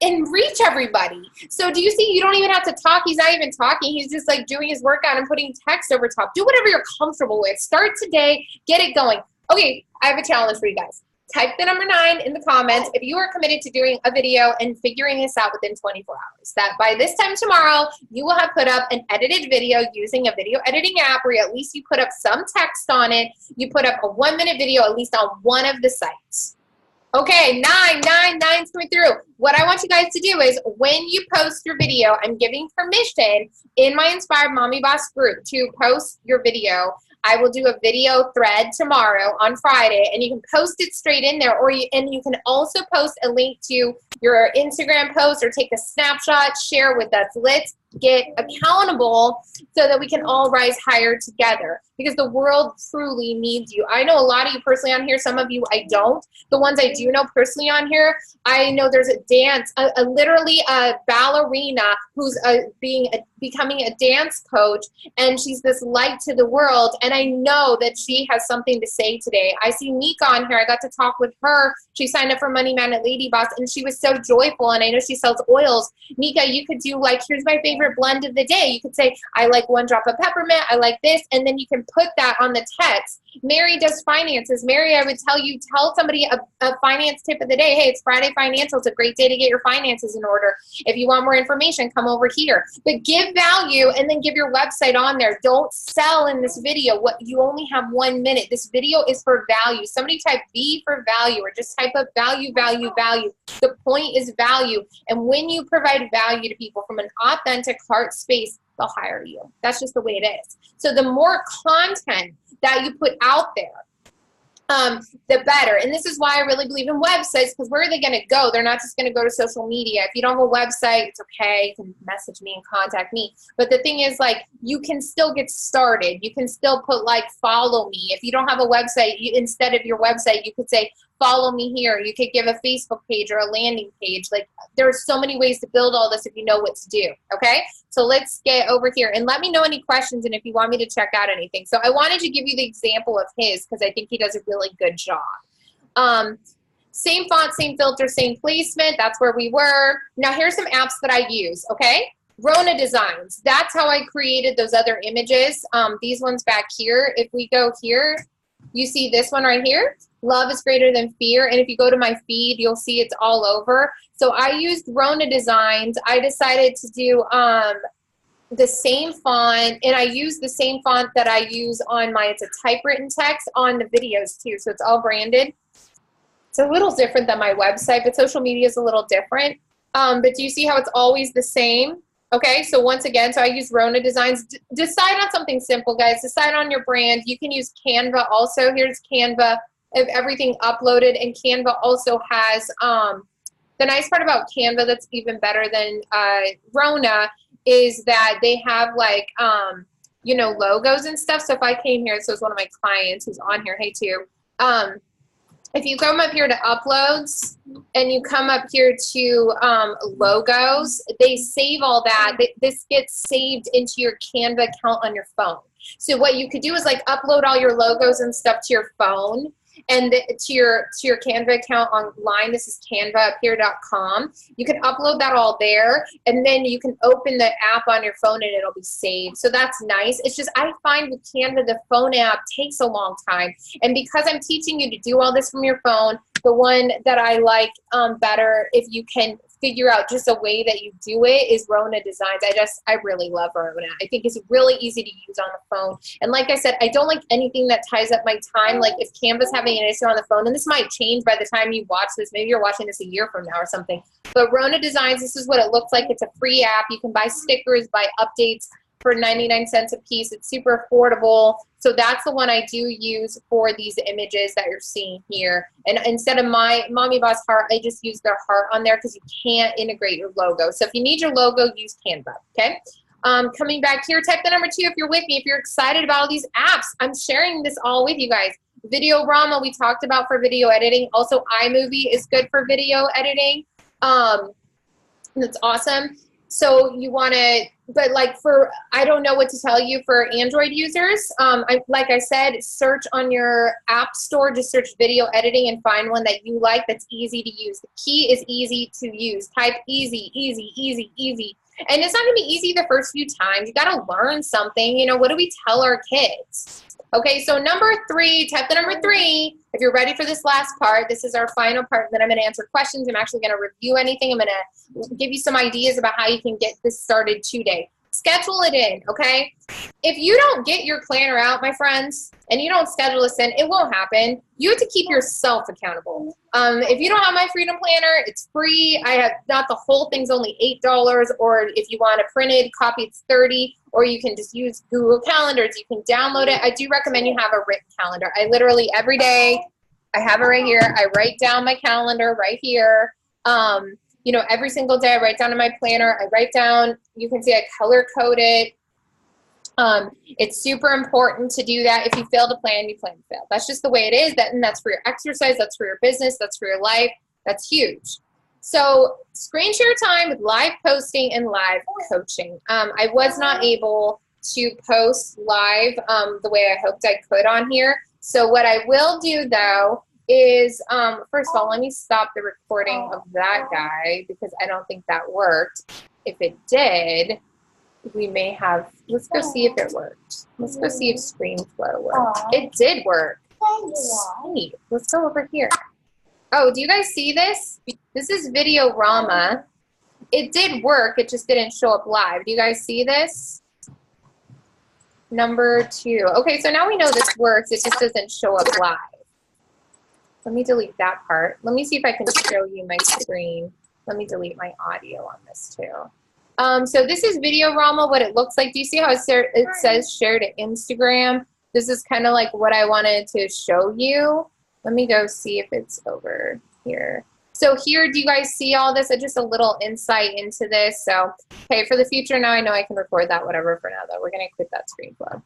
and reach everybody. So do you see, you don't even have to talk. He's not even talking. He's just, like, doing his workout and putting text over top. Do whatever you're comfortable with. Start today. Get it going. Okay, I have a challenge for you guys. Type the number 9 in the comments if you are committed to doing a video and figuring this out within 24 hours. That by this time tomorrow, you will have put up an edited video using a video editing app, where at least you put up some text on it. You put up a 1 minute video at least on one of the sites. Okay, 9's coming through. What I want you guys to do is, when you post your video, I'm giving permission in my Inspired Mommy Boss group to post your video. I will do a video thread tomorrow on Friday, and you can post it straight in there, and you can also post a link to your Instagram post or take a snapshot, share with us. Let's get accountable so that we can all rise higher together, because the world truly needs you. I know a lot of you personally on here. Some of you I don't. The ones I do know personally on here, I know there's a dance, literally a ballerina who's becoming a dance coach, and she's this light to the world, and I know that she has something to say today. I see Nika on here. I got to talk with her. She signed up for Money Magnet Lady Boss, and she was so joyful, and I know she sells oils. Nika, you could do like, here's my favorite blend of the day. You could say, I like 1 drop of peppermint, I like this, and then you can put that on the text. Mary does finances. Mary, I would tell somebody a finance tip of the day. Hey, it's Friday Financial. It's a great day to get your finances in order. If you want more information, come over here. But give value, and then give your website on there. Don't sell in this video. You only have 1 minute. This video is for value. Somebody type V for value, or just type up value, value, value. The point is value. And when you provide value to people from an authentic heart space, they'll hire you. That's just the way it is. So the more content that you put out there, the better. And this is why I really believe in websites, because where are they going to go? They're not just going to go to social media. If you don't have a website, it's okay. You can message me and contact me. But the thing is, like, you can still get started. You can still put, like, follow me. If you don't have a website, instead of your website, you could say, follow me here. You could give a Facebook page or a landing page. Like, there are so many ways to build all this if you know what to do, okay? So let's get over here, and let me know any questions and if you want me to check out anything. So I wanted to give you the example of his, because I think he does a really good job. Same font, same filter, same placement. That's where we were. Now here's some apps that I use, okay? Rona Designs. That's how I created those other images. These ones back here. If we go here, you see this one right here. Love is greater than fear. And if you go to my feed, you'll see it's all over. So I used Rona Designs. I decided to do the same font, and I use the same font that I use on it's a typewritten text on the videos too. So it's all branded. It's a little different than my website, but social media is a little different. But do you see how it's always the same? Okay, so once again, so I use Rona Designs. Decide on something simple, guys. Decide on your brand. You can use Canva also. Here's Canva of everything uploaded, and Canva also has, the nice part about Canva that's even better than Rona is that they have, like, you know, logos and stuff. So if I came here, so it's one of my clients who's on here, hey too. If you come up here to uploads and you come up here to logos, they save all that. This gets saved into your Canva account on your phone. So what you could do is, like, upload all your logos and stuff to your phone and to your Canva account online. This is canvauphere.com. You can upload that all there, and then you can open the app on your phone and it'll be saved. So that's nice. It's just, I find with Canva, the phone app takes a long time. And because I'm teaching you to do all this from your phone, the one that I like better, if you can figure out just a way that you do it, is Rona Designs. I really love Rona. I think it's really easy to use on the phone. And like I said, I don't like anything that ties up my time. Like if Canva's having an issue on the phone, and this might change by the time you watch this, maybe you're watching this a year from now or something. But Rona Designs, this is what it looks like. It's a free app. You can buy stickers, buy updates for 99 cents a piece. It's super affordable. So that's the one I do use for these images that you're seeing here. And instead of my Mommy Boss heart, I just use their heart on there because you can't integrate your logo. So if you need your logo, use Canva, okay? Coming back here, type the number 2 if you're with me. If you're excited about all these apps, I'm sharing this all with you guys. Videorama, we talked about for video editing. Also, iMovie is good for video editing. That's awesome. So you want to, but like for, I don't know what to tell you for Android users. Like I said, search on your app store, just search video editing and find one that you like that's easy to use. The key is easy to use. Type easy, easy, easy, easy. And it's not going to be easy the first few times. You got to learn something. You know, what do we tell our kids? Okay, so number 3, type the number 3. If you're ready for this last part, this is our final part. Then I'm going to answer questions. I'm actually going to review anything. I'm going to give you some ideas about how you can get this started today. Schedule it in, okay? If you don't get your planner out, my friends, and you don't schedule this in, it won't happen. You have to keep yourself accountable. If you don't have my Freedom Planner, it's free. I have, not the whole thing's only $8, or if you want a printed copy, it's $30, or you can just use Google Calendars. You can download it. I do recommend you have a written calendar. I literally, every day, I have it right here. I write down my calendar right here. You know, every single day I write down in my planner. I write down, you can see I color code it. It's super important to do that. If you fail to plan, you plan to fail. That's just the way it is. And that's for your exercise. That's for your business. That's for your life. That's huge. So screen share time with live posting and live coaching. I was not able to post live the way I hoped I could on here. So what I will do though is, first of all, let me stop the recording of that guy because I don't think that worked. If it did, we may have, let's go see if it worked. Let's go see if ScreenFlow worked. It did work. Sweet. Let's go over here. Oh, do you guys see this? This is Videorama. It did work. It just didn't show up live. Do you guys see this? Number 2. Okay, so now we know this works. It just doesn't show up live. Let me delete that part. Let me see if I can show you my screen. Let me delete my audio on this too. So this is Videorama, what it looks like. Do you see how it says share to Instagram? This is kind of like what I wanted to show you. Let me go see if it's over here. So here, do you guys see all this? Just a little insight into this. So, okay, for the future now I know I can record that, whatever. For now though, we're gonna quit that ScreenFlow.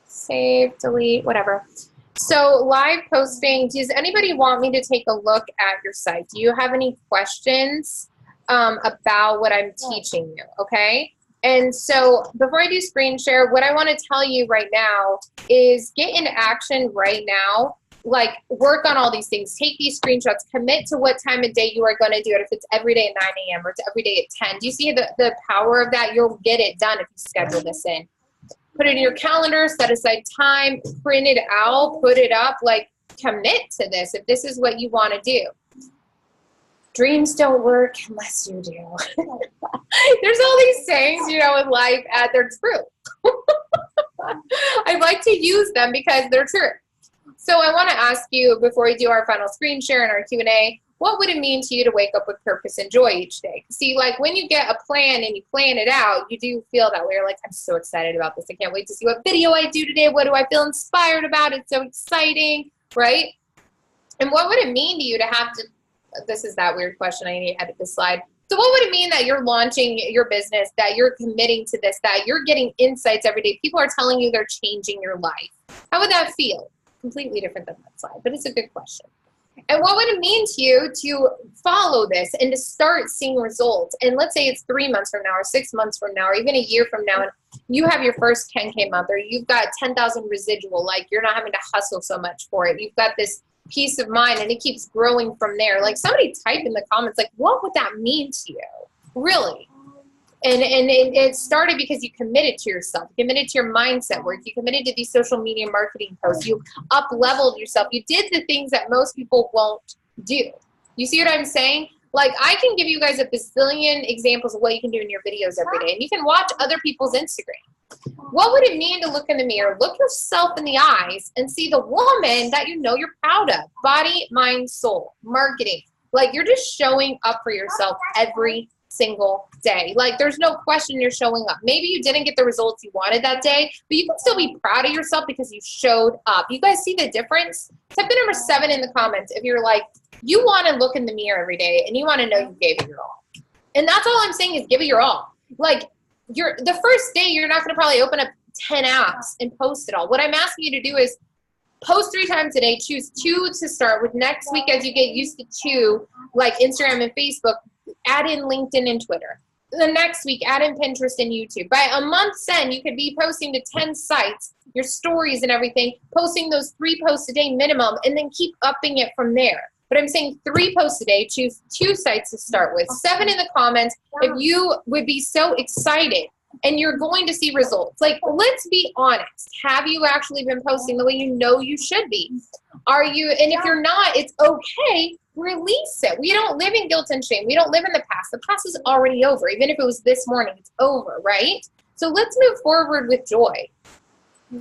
Save, delete, whatever. So live posting, does anybody want me to take a look at your site? Do you have any questions about what I'm teaching you, okay? And so before I do screen share, what I want to tell you right now is get into action right now. Like, work on all these things. Take these screenshots. Commit to what time of day you are going to do it. If it's every day at 9 a.m. or it's every day at 10. Do you see the power of that? You'll get it done if you schedule this in. Put it in your calendar, set aside time, print it out, put it up, like commit to this if this is what you want to do. Dreams don't work unless you do. There's all these sayings, you know, in life, they're true. I like to use them because they're true. So I want to ask you, before we do our final screen share and our Q&A, what would it mean to you to wake up with purpose and joy each day? See, like when you get a plan and you plan it out, you do feel that way. You're like, I'm so excited about this. I can't wait to see what video I do today. What do I feel inspired about? It's so exciting, right? And what would it mean to you to have to, this is that weird question. I need to edit this slide. So what would it mean that you're launching your business, that you're committing to this, that you're getting insights every day? People are telling you they're changing your life. How would that feel? Completely different than that slide, but it's a good question. And what would it mean to you to follow this and to start seeing results? And let's say it's 3 months from now or 6 months from now or even a year from now, and you have your first 10K month, or you've got 10,000 residual, like you're not having to hustle so much for it. You've got this peace of mind and it keeps growing from there. Like, somebody type in the comments, like, what would that mean to you? Really? And it started because you committed to yourself, you committed to your mindset work, you committed to these social media marketing posts, you up-leveled yourself, you did the things that most people won't do. You see what I'm saying? Like, I can give you guys a bazillion examples of what you can do in your videos every day, and you can watch other people's Instagram. What would it mean to look in the mirror, look yourself in the eyes, and see the woman that you know you're proud of? Body, mind, soul, marketing. Like, you're just showing up for yourself every single day. Like, there's no question you're showing up. Maybe you didn't get the results you wanted that day, but you can still be proud of yourself because you showed up. You guys see the difference? Type in number 7 in the comments if you're like, you want to look in the mirror every day and you want to know you gave it your all. And that's all I'm saying is give it your all. Like, the first day, you're not going to probably open up 10 apps and post it all. What I'm asking you to do is post 3 times a day. Choose 2 to start with. Next week, as you get used to 2, like Instagram and Facebook, add in LinkedIn and Twitter. The next week, add in Pinterest and YouTube. By a month's end, you could be posting to 10 sites, your stories and everything, posting those 3 posts a day minimum, and then keep upping it from there. But I'm saying 3 posts a day, choose 2 sites to start with. 7 in the comments if you would be so excited and you're going to see results. Like, let's be honest. Have you actually been posting the way you know you should be? Are you, and if you're not, it's okay. Release it. We don't live in guilt and shame. We don't live in the past. The past is already over. Even if it was this morning, it's over, right? So let's move forward with joy.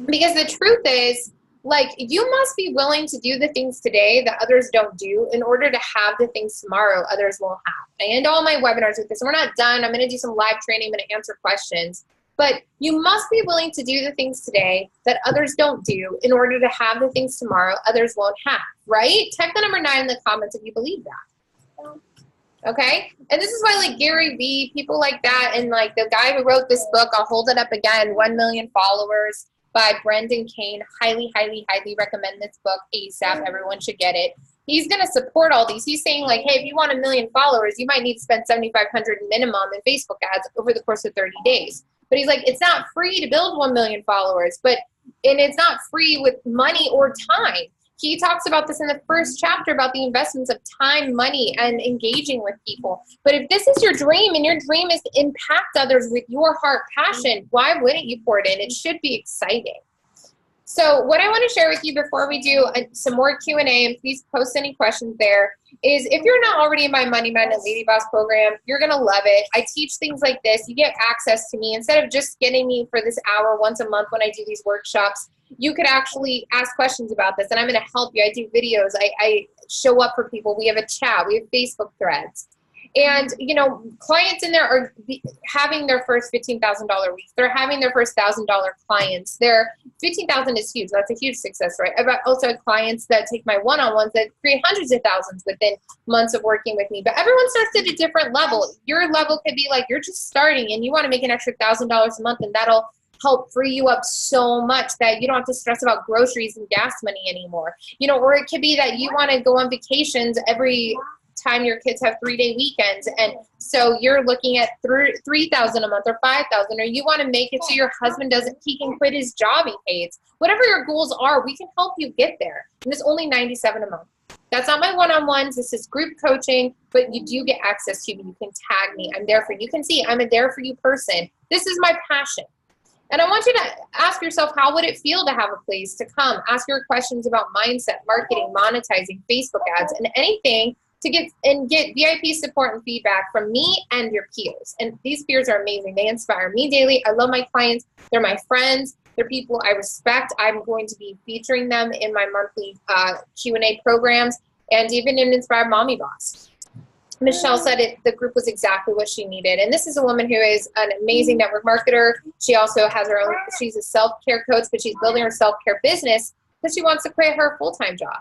Because the truth is, like, you must be willing to do the things today that others don't do in order to have the things tomorrow others won't have. I end all my webinars with this. We're not done. I'm going to do some live training. I'm going to answer questions. But you must be willing to do the things today that others don't do in order to have the things tomorrow others won't have, right? Type the number 9 in the comments if you believe that. Okay? And this is why, like, Gary Vee, people like that, and like the guy who wrote this book, I'll hold it up again, 1 Million Followers by Brendan Kane. Highly, highly, highly recommend this book ASAP. Everyone should get it. He's going to support all these. He's saying, like, hey, if you want 1 million followers, you might need to spend $7,500 minimum in Facebook ads over the course of 30 days. But he's like, it's not free to build 1 million followers, and it's not free with money or time. He talks about this in the first chapter about the investments of time, money, and engaging with people. But if this is your dream and your dream is to impact others with your heart passion, why wouldn't you pour it in? It should be exciting. So what I want to share with you before we do some more Q&A, and please post any questions there, is if you're not already in my Money Magnet Lady Boss program, you're going to love it. I teach things like this. You get access to me. Instead of just getting me for this hour once a month when I do these workshops, you could actually ask questions about this, and I'm going to help you. I do videos. I show up for people. We have a chat. We have Facebook threads. And, you know, clients in there are having their first $15,000 weeks. They're having their first $1,000 clients. Their $15,000 is huge. That's a huge success rate. I've also had clients that take my one-on-ones that create hundreds of thousands within months of working with me. But everyone starts at a different level. Your level could be like you're just starting and you want to make an extra $1,000 a month, and that'll help free you up so much that you don't have to stress about groceries and gas money anymore. You know, or it could be that you want to go on vacations every time your kids have 3-day weekends, and so you're looking at $3,000 a month or $5,000, or you want to make it so your husband he can quit his job he hates. Whatever your goals are, we can help you get there, and it's only $97 a month. That's not my one-on-ones. This is group coaching, but you do get access to me. You can tag me. I'm there for you. You can see I'm a there for you person. This is my passion. And I want you to ask yourself, how would it feel to have a place to come? Ask your questions about mindset, marketing, monetizing, Facebook ads, and anything to get VIP support and feedback from me and your peers. And these peers are amazing. They inspire me daily. I love my clients. They're my friends. They're people I respect. I'm going to be featuring them in my monthly Q&A programs and even in Inspired Mommy Boss. Michelle said the group was exactly what she needed. And this is a woman who is an amazing network marketer. She also has her own, she's a self-care coach, but she's building her self-care business because she wants to quit her full-time job.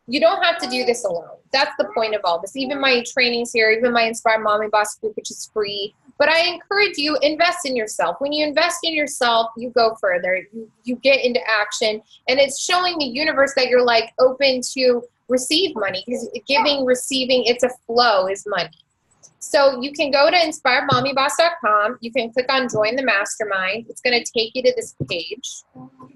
You don't have to do this alone. That's the point of all this. Even my trainings here, even my Inspired Mommy Boss group, which is free. But I encourage you, invest in yourself. When you invest in yourself, you go further. You get into action. And it's showing the universe that you're like open to receive money, because giving, receiving, it's a flow is money. So you can go to inspiredmommyboss.com. You can click on Join the Mastermind. It's going to take you to this page,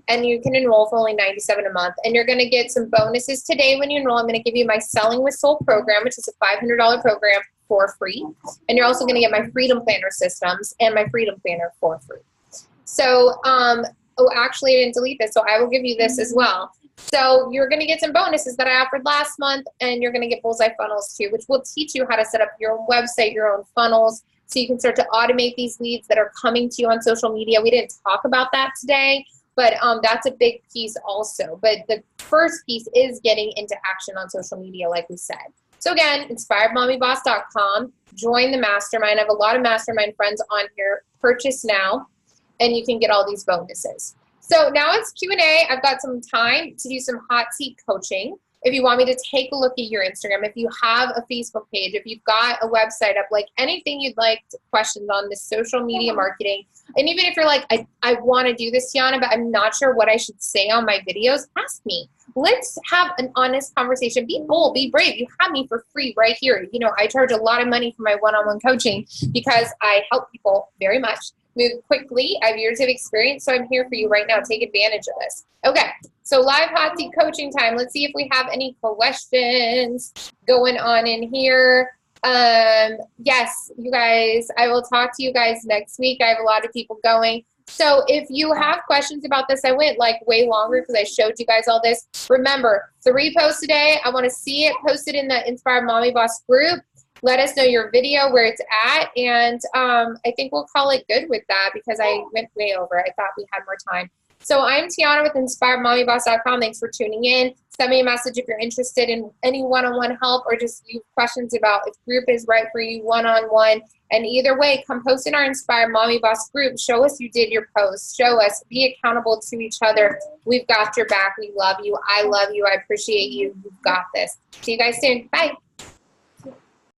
and you can enroll for only $97 a month. And you're going to get some bonuses today when you enroll. I'm going to give you my Selling with Soul program, which is a $500 program for free. And you're also going to get my Freedom Planner systems and my Freedom Planner for free. So, oh, actually, I didn't delete this, so I will give you this as well. So you're going to get some bonuses that I offered last month, and you're going to get Bullseye Funnels too, which will teach you how to set up your own website, your own funnels, so you can start to automate these leads that are coming to you on social media. We didn't talk about that today, but that's a big piece also. But the first piece is getting into action on social media, like we said. So again, inspiredmommyboss.com. Join the mastermind. I have a lot of mastermind friends on here. Purchase now, and you can get all these bonuses. So now it's Q&A. I've got some time to do some hot seat coaching. If you want me to take a look at your Instagram, if you have a Facebook page, if you've got a website up, like anything you'd like questions on this social media marketing, and even if you're like, I want to do this, Tiana, but I'm not sure what I should say on my videos, ask me. Let's have an honest conversation. Be bold, be brave. You have me for free right here. You know, I charge a lot of money for my one-on-one coaching because I help people very much move quickly. I have years of experience, so I'm here for you right now. Take advantage of this. Okay, so live hot seat coaching time. Let's see if we have any questions going on in here. Yes, you guys, I will talk to you guys next week. I have a lot of people going. So if you have questions about this, I went like way longer because I showed you guys all this. Remember, 3 posts a day. I want to see it posted in the Inspired Mommy Boss group. Let us know your video, where it's at, and I think we'll call it good with that because I went way over. I thought we had more time. So I'm Tiana with InspiredMommyBoss.com. Thanks for tuning in. Send me a message if you're interested in any one-on-one help or just you have questions about if group is right for you one-on-one. And either way, come post in our Inspired Mommy Boss group. Show us you did your post. Show us. Be accountable to each other. We've got your back. We love you. I love you. I appreciate you. You've got this. See you guys soon. Bye.